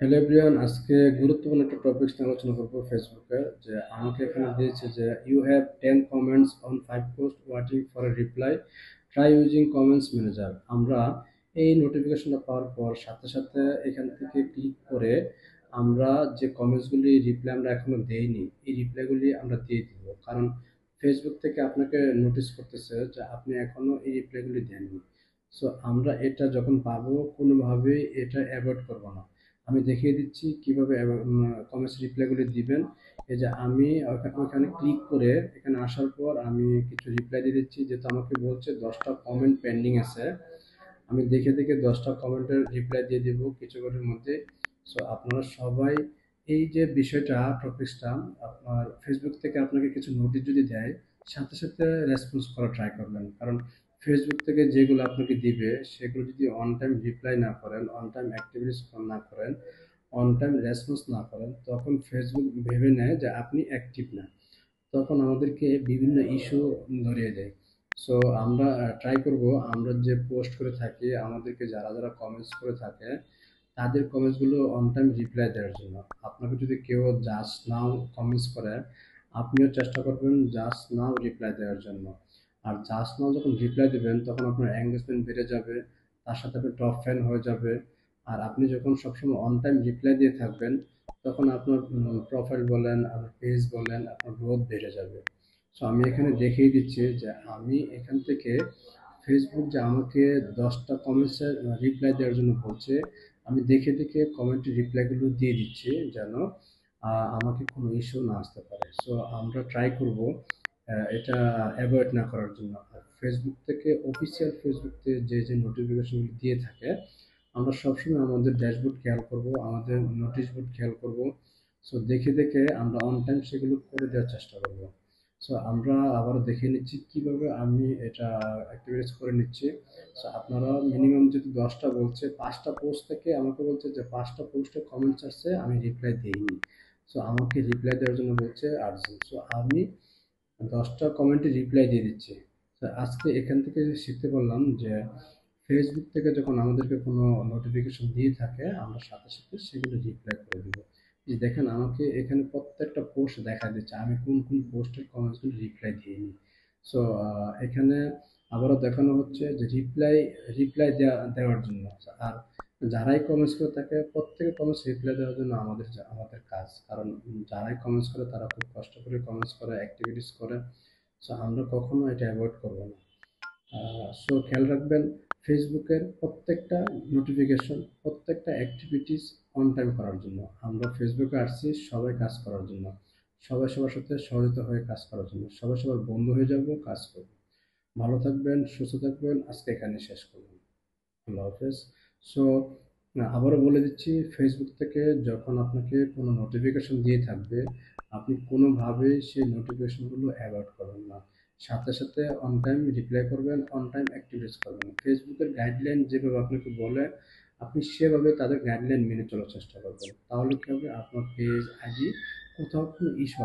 Hello everyone, আজকে গুরুত্বপূর্ণ একটা টপিক নিয়ে আলোচনা করবো ফেসবুকে। যে আমাকে এখানে দিয়েছে যে you have 10 comments on 5 post waiting for a reply, try using comments manager. আমরা এই নোটিফিকেশনটা পাওয়ার পর সাথে সাথে এখান থেকে ক্লিক করে আমরা যে কমেন্টসগুলি রিপ্লাই আমরা এখনো দেইনি, এই রিপ্লাইগুলি আমরা দিয়ে দিব। কারণ ফেসবুক থেকে আপনাকে নোটিস করতেছে যে আপনি এখনো এই রিপ্লাইগুলি দেননি। সো আমরা এটা যখন পাবো কোনোভাবেই এটা অ্যাভয়েড করবো না। আমি দেখিয়ে দিচ্ছি কিভাবে কমেন্টস রিপ্লাইগুলি দিবেন। এই যে আমি ওখানে ক্লিক করে এখানে আসার পর আমি কিছু রিপ্লাই দিয়ে দিচ্ছি, যেহেতু আমাকে বলছে 10টা কমেন্ট পেন্ডিং আছে। আমি দেখে দেখে 10টা কমেন্টের রিপ্লাই দিয়ে দিব কিছুক্ষণের মধ্যে। সো আপনারা সবাই এই যে বিষয়টা টপিক্সটা, আপনার ফেসবুক থেকে আপনাকে কিছু নোটিশ যদি দেয়, সাথে সাথে রেসপন্স করা ট্রাই করবেন। কারণ ফেসবুক থেকে যেগুলো আপনাকে দিবে সেগুলো যদি অন টাইম রিপ্লাই না করেন, অন টাইম অ্যাক্টিভিটিস না করেন, অন টাইম রেসপন্স না করেন, তখন ফেসবুক ভেবে নেয় যে আপনি অ্যাক্টিভ না। তখন আমাদেরকে বিভিন্ন ইস্যু ধরিয়ে দেয়। সো আমরা ট্রাই করব, আমরা যে পোস্ট করে থাকি, আমাদেরকে যারা যারা কমেন্টস করে থাকে তাদের কমেন্টসগুলো অন টাইম রিপ্লাই দেওয়ার জন্য। আপনাকে যদি কেউ জাস্ট নাও কমেন্টস করে, আপনিও চেষ্টা করবেন জাস্ট নাও রিপ্লাই দেওয়ার জন্য। আর জাস্ট নাও যখন রিপ্লাই দেবেন তখন আপনার এঙ্গেজমেন্ট বেড়ে যাবে, তার সাথে আপনি টপ ফ্যান হয়ে যাবে। আর আপনি যখন সবসময় অন টাইম রিপ্লাই দিয়ে থাকবেন, তখন আপনার প্রোফাইল বলেন, আপনার পেজ বলেন, আপনার গ্রোথ বেড়ে যাবে। সো আমি এখানে দেখিয়ে দিচ্ছি যে আমি এখান থেকে ফেসবুক যে আমাকে 10টা কমেন্টসের রিপ্লাই দেওয়ার জন্য বলছে, আমি দেখে দেখে কমেন্টের রিপ্লাইগুলো দিয়ে দিচ্ছি যেন আমাকে কোনো ইস্যু না আসতে পারে। সো আমরা ট্রাই করব এটা অ্যাভয়েড না করার জন্য। আর ফেসবুক থেকে অফিসিয়াল ফেসবুক থেকে যে যে নোটিফিকেশনগুলো দিয়ে থাকে, আমরা সবসময় আমাদের ড্যাশবোর্ড খেয়াল করব, আমাদের নোটিশ বোর্ড খেয়াল করব। সো দেখে দেখে আমরা অন টাইম সেগুলো করে দেওয়ার চেষ্টা করব। সো আমরা আবার দেখে নিচ্ছি কিভাবে আমি এটা অ্যাক্টিভেট করে নিচ্ছি। সো আপনারা মিনিমাম যদি 10টা বলছে, 5টা পোস্ট থেকে আমাকে বলছে যে 5টা পোস্টে কমেন্টস আসছে, আমি রিপ্লাই দিইনি। সো আমাকে রিপ্লাই দেওয়ার জন্য বলছে আর্জেন্ট। সো আমি 10টা কমেন্টে রিপ্লাই দিয়ে দিচ্ছি। তো আজকে এখান থেকে শিখতে পারলাম যে ফেসবুক থেকে যখন আমাদেরকে কোনো নোটিফিকেশন দিয়ে থাকে, আমরা সাথে সাথে সেগুলো রিপ্লাই করে দিব। যে দেখেন আমাকে এখানে প্রত্যেকটা পোস্ট দেখা দিচ্ছে আমি কোন কোন পোস্টের কমেন্টসগুলো রিপ্লাই দিইনি। সো এখানে আবারও দেখানো হচ্ছে যে রিপ্লাই দেওয়ার জন্য। আর যারাই কমেন্টস করে থাকে প্রত্যেকের কমেন্টস রিপ্লাই দেওয়ার জন্য আমাদের কাজ। কারণ যারাই কমেন্টস করে তারা খুব কষ্ট করে কমেন্টস করে, অ্যাক্টিভিটিস করে। সো আমরা কখনো এটা অ্যাভয়েড করবো না। সো খেয়াল রাখবেন ফেসবুকের প্রত্যেকটা নোটিফিকেশন, প্রত্যেকটা অ্যাক্টিভিটিস অন টাইম করার জন্য। আমরা ফেসবুকে আসছি সবাই কাজ করার জন্য, সবাই সবার সাথে সহযোগিত হয়ে কাজ করার জন্য, সবাই সবার বন্ধু হয়ে যাব, কাজ করব। ভালো থাকবেন, সুস্থ থাকবেন। আজকে এখানে শেষ করলাম। আল্লাহ হাফেজ। সো আবারও বলে দিচ্ছি, ফেসবুক থেকে যখন আপনাকে কোনো নোটিফিকেশন দিয়ে থাকবে, আপনি কোনোভাবেই সেই নোটিফিকেশনগুলো অ্যাভয়েড করবেন না। সাথে সাথে অন টাইম রিপ্লাই করবেন, অন টাইম অ্যাক্টিভেট করবেন। ফেসবুকের গাইডলাইন যেভাবে আপনাকে বলে, আপনি সেভাবে তাদের গাইডলাইন মেনে চলার চেষ্টা করবেন। তাহলে কী হবে, আপনার পেজ আইডি কোথাও কোনো ইস্যু